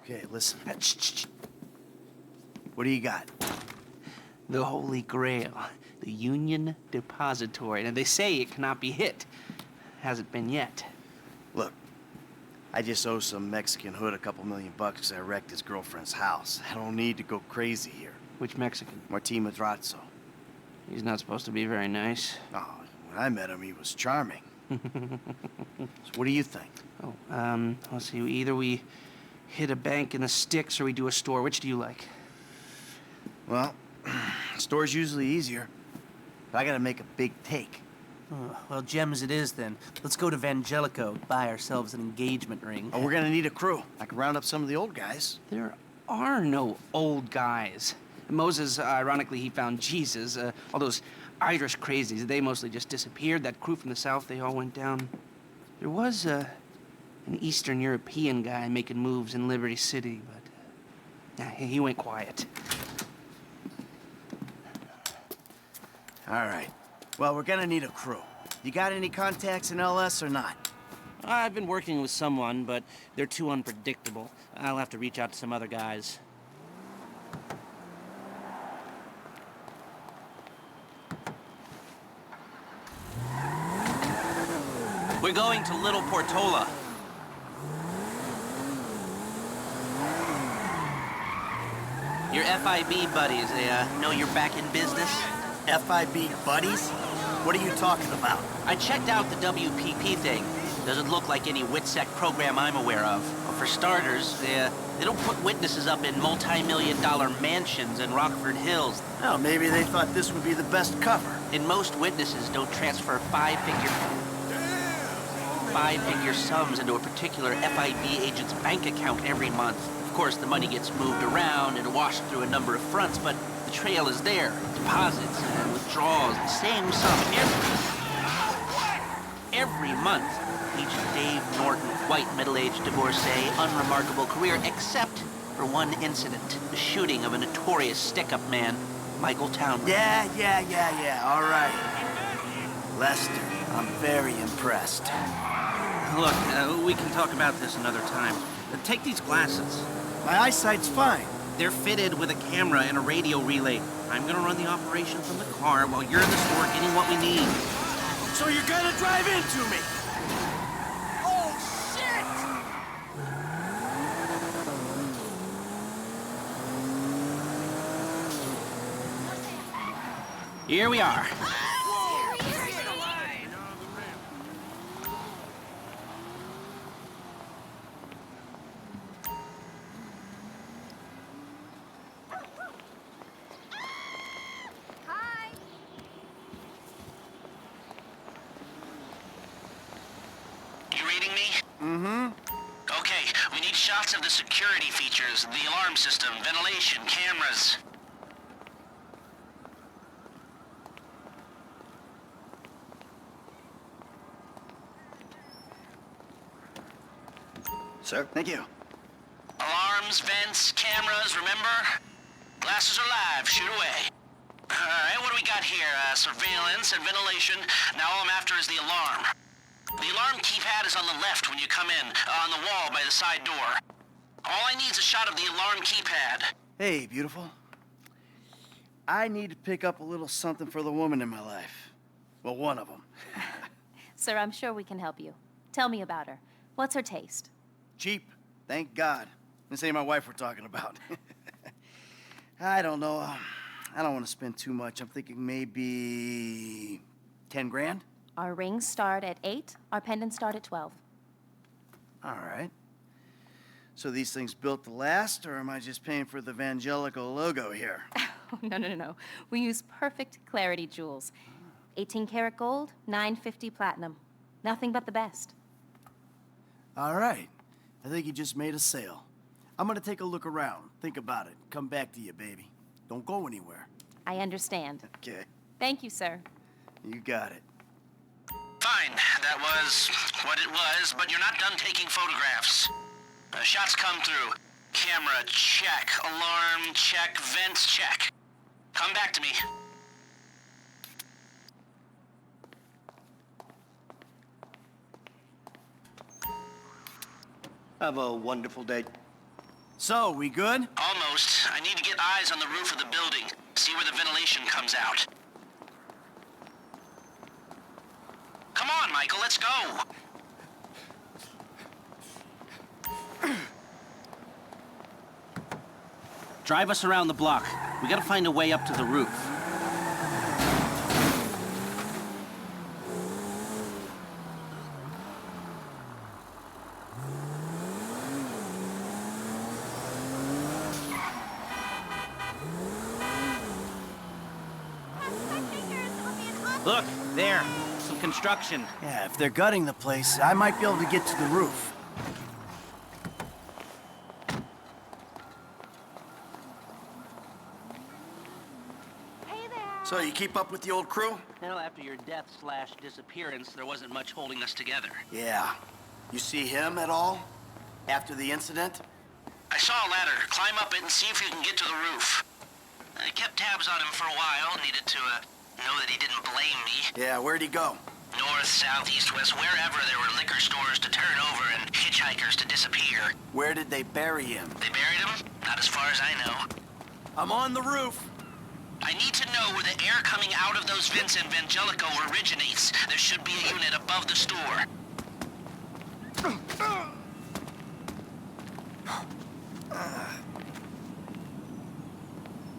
Okay, listen. Shh. What do you got? The Holy Grail, the Union Depository. And they say it cannot be hit. Hasn't been yet. Look, I just owe some Mexican hood a couple $1,000,000 because I wrecked his girlfriend's house. I don't need to go crazy here. Which Mexican? Martin Madrazo. He's not supposed to be very nice. Oh, when I met him, he was charming. So what do you think? Oh, let's see. Either we hit a bank in the sticks or we do a store. Which do you like? Well, store's usually easier, but I gotta make a big take. Well, gems it is then. Let's go to Vangelico, buy ourselves an engagement ring. Oh, we're gonna need a crew. I can round up some of the old guys. There are no old guys. Moses, ironically, he found Jesus. All those Irish crazies, they mostly just disappeared. That crew from the south, they all went down. There was an Eastern European guy making moves in Liberty City, but he went quiet. All right. Well, we're gonna need a crew. You got any contacts in LS or not? I've been working with someone, but they're too unpredictable. I'll have to reach out to some other guys. We're going to Little Portola. Your FIB buddies, they know you're back in business? FIB buddies? What are you talking about? I checked out the WPP thing. Doesn't look like any WITSEC program I'm aware of. Well, for starters, they don't put witnesses up in multi-million-dollar mansions in Rockford Hills. Well, maybe they thought this would be the best cover. And most witnesses don't transfer five-figure sums into a particular FIB agent's bank account every month. Of course, the money gets moved around and washed through a number of fronts, but the trail is there. Deposits and withdrawals, the same sum every month. Agent Dave Norton, white, middle-aged divorcee, unremarkable career, except for one incident, the shooting of a notorious stick-up man, Michael Townley. Yeah. All right. Lester, I'm very impressed. Look, we can talk about this another time. Take these glasses. My eyesight's fine. They're fitted with a camera and a radio relay. I'm gonna run the operation from the car while you're in the store getting what we need. So you're gonna drive into me? Oh, shit! Here we are. Okay, we need shots of the security features, the alarm system, ventilation, cameras. Sir, thank you. Alarms, vents, cameras, remember? Glasses are live, shoot away. Alright, what do we got here? Surveillance and ventilation. Now all I'm after is the alarm. The alarm keypad is on the left when you come in, on the wall by the side door. All I need is a shot of the alarm keypad. Hey, beautiful. I need to pick up a little something for the woman in my life. Well, one of them. Sir, I'm sure we can help you. Tell me about her. What's her taste? Cheap, thank God. This ain't my wife we're talking about. I don't know. I don't want to spend too much. I'm thinking maybe 10 grand? Our rings start at 8, our pendants start at 12. All right. So these things built to last, or am I just paying for the Vangelico logo here? No. We use perfect clarity jewels. 18 karat gold, 950 platinum. Nothing but the best. All right. I think you just made a sale. I'm gonna take a look around, think about it, come back to you, baby. Don't go anywhere. I understand. Okay. Thank you, sir. You got it. Fine, that was what it was, but you're not done taking photographs. Shots come through. Camera, check. Alarm, check. Vents, check. Come back to me. Have a wonderful day. So, we good? Almost. I need to get eyes on the roof of the building. See where the ventilation comes out. Come on, Michael, let's go. Drive us around the block. We gotta find a way up to the roof. Look, there. Some construction. Yeah, if they're gutting the place, I might be able to get to the roof. So, you keep up with the old crew? Well, after your death/disappearance, there wasn't much holding us together. Yeah. You see him at all? After the incident? I saw a ladder. Climb up it and see if you can get to the roof. I kept tabs on him for a while. Needed to, know that he didn't blame me. Yeah, where'd he go? North, south, east, west, wherever there were liquor stores to turn over and hitchhikers to disappear. Where did they bury him? They buried him? Not as far as I know. I'm on the roof. I need to know where the air coming out of those vents in Vangelico originates. There should be a unit above the store.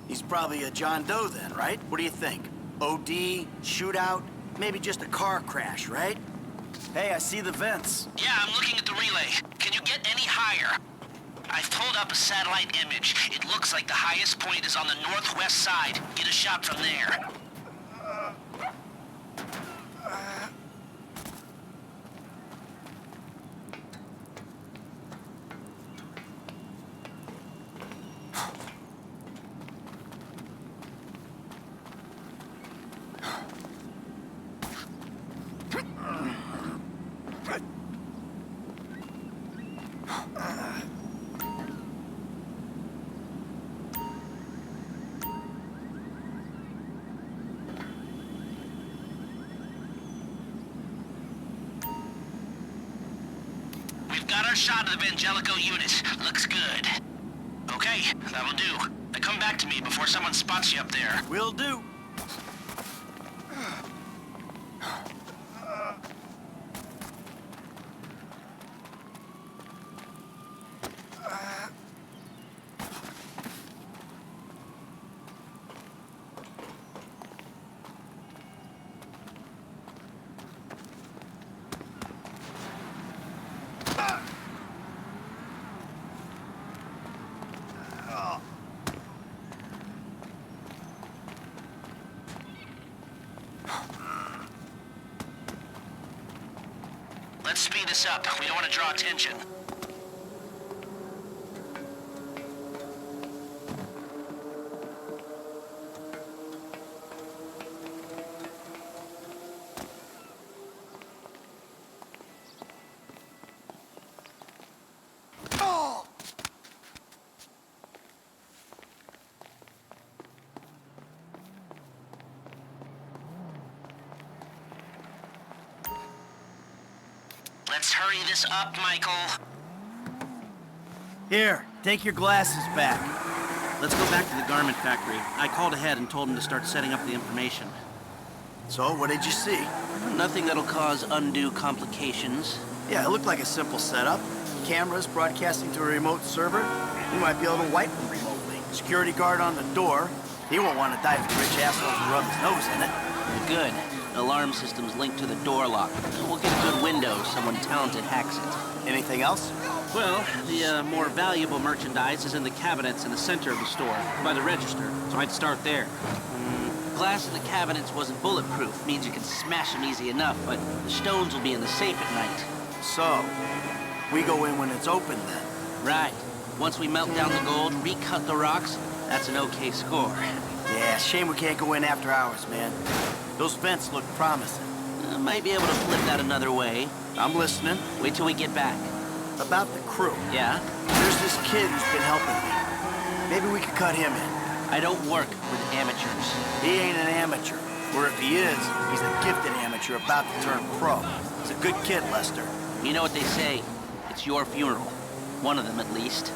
He's probably a John Doe then, right? What do you think? OD, shootout, maybe just a car crash, right? Hey, I see the vents. Yeah, I'm looking at the relay. Can you get any higher? I've pulled up a satellite image. It looks like the highest point is on the northwest side. Get a shot from there. Got our shot of the Vangelico unit. Looks good. Okay, that'll do. Now come back to me before someone spots you up there. Will do. Let's speed this up. We don't want to draw attention. Let's hurry this up, Michael. Here, take your glasses back. Let's go back to the garment factory. I called ahead and told him to start setting up the information. So, what did you see? Nothing that'll cause undue complications. Yeah, it looked like a simple setup. Cameras broadcasting to a remote server. We might be able to wipe them remotely. Security guard on the door. He won't want to die if the rich assholes will rub his nose in it. Good. Alarm system's linked to the door lock. We'll get a good window if someone talented hacks it. Anything else? Well, the more valuable merchandise is in the cabinets in the center of the store, by the register, so I'd start there. Glass in the cabinets wasn't bulletproof. Means you can smash them easy enough, but the stones will be in the safe at night. So, we go in when it's open then. Right. Once we melt down the gold, recut the rocks, that's an okay score. Yeah, shame we can't go in after hours, man. Those vents look promising. Might be able to flip that another way. I'm listening. Wait till we get back. About the crew. Yeah? There's this kid who's been helping me. Maybe we could cut him in. I don't work with amateurs. He ain't an amateur. Or if he is, he's a gifted amateur about to turn pro. He's a good kid, Lester. You know what they say. It's your funeral. One of them, at least.